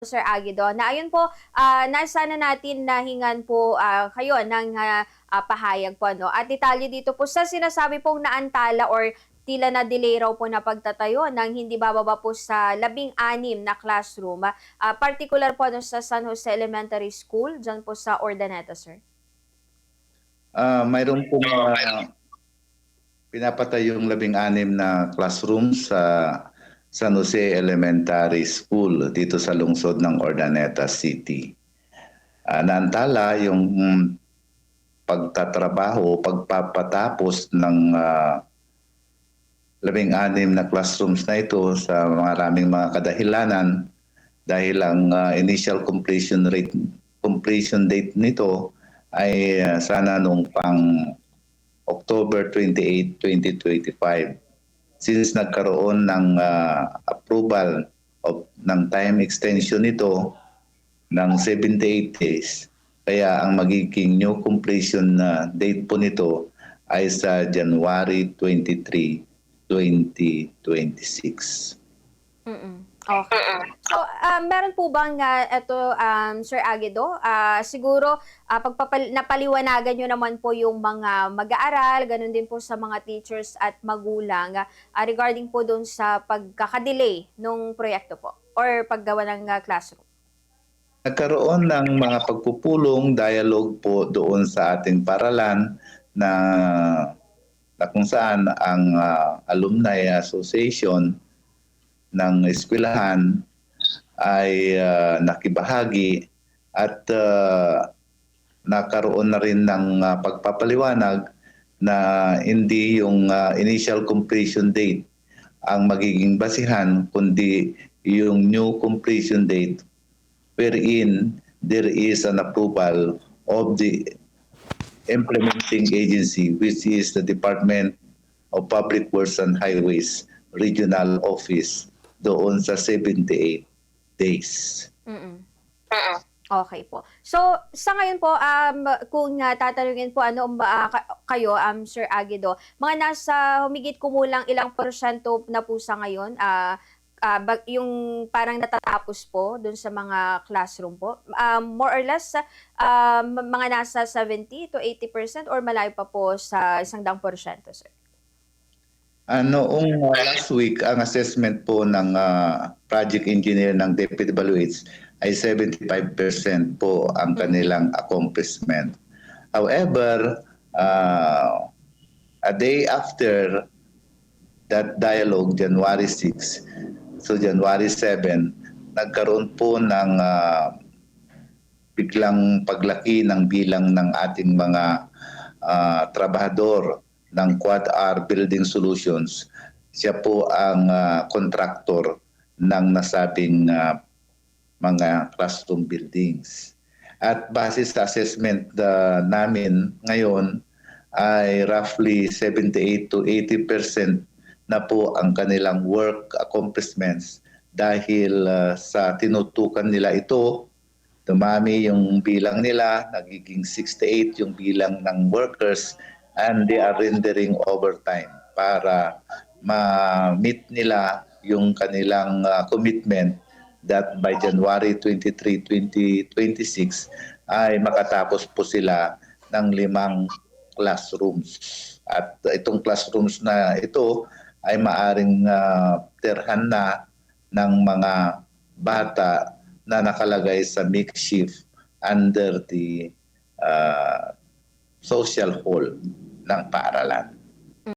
Sir Aguido, na ayun po, nasa na natin nahingan po kayo ng pahayag po. No? At detalye dito po sa sinasabi pong naantala or tila na delay raw po na pagtatayo ng hindi bababa po sa 16 na classroom. Particular po no, sa San Jose Elementary School, dyan po sa Ordaneta, sir. Mayroon pong pinapatay yung 16 na classroom sa San Jose Elementary School dito sa lungsod ng Ordaneta City. Naantala yung pagtatrabaho, pagpapatapos ng 16 na classrooms na ito sa maraming mga kadahilanan dahil ang initial completion date nito ay sana nung pang October 28, 2025. Since nagkaroon ng approval ng time extension nito ng 78 days, kaya ang magiging new completion date po nito ay sa January 23, 2026. Okay. So, meron po bang ito, Sir Aguido? Siguro, napaliwanagan nyo naman po yung mga mag-aaral, ganun din po sa mga teachers at magulang regarding po doon sa pagkakadelay ng proyekto po or paggawa ng classroom. Nagkaroon ng mga pagpupulong, dialogue po doon sa ating paralan na kung saan ang Alumni Association ng eskwelahan ay nakibahagi at nakaroon na rin ng pagpapaliwanag na hindi yung initial completion date ang magiging basihan kundi yung new completion date wherein there is an approval of the implementing agency which is the Department of Public Works and Highways Regional Office doon sa 78 days. Okay po. So, sa ngayon po, kung tatanungin po ano kayo, Sir Aguido, mga nasa humigit kumulang ilang porsyento na po sa ngayon, yung parang natatapos po dun sa mga classroom po? More or less, mga nasa 70 to 80% or malayo pa po sa 100%, sir? Noong last week, ang assessment po ng project engineer ng DPWH ay 75% po ang kanilang accomplishment. However, a day after that dialogue, January 6, so January 7, nagkaroon po ng biglang paglaki ng bilang ng ating mga trabahador ng Quad R Building Solutions. Siya po ang contractor ng nasabing mga classroom buildings. At base sa assessment namin ngayon ay roughly 78 to 80% na po ang kanilang work accomplishments dahil sa tinutukan nila ito, dumami yung bilang nila, nagiging 68 yung bilang ng workers and they are rendering overtime para ma-meet nila yung kanilang commitment that by January 23, 2026 ay makatapos po sila ng 5 classrooms. At itong classrooms na ito ay maaring terhan na ng mga bata na nakalagay sa makeshift under the social hall ng paaralan.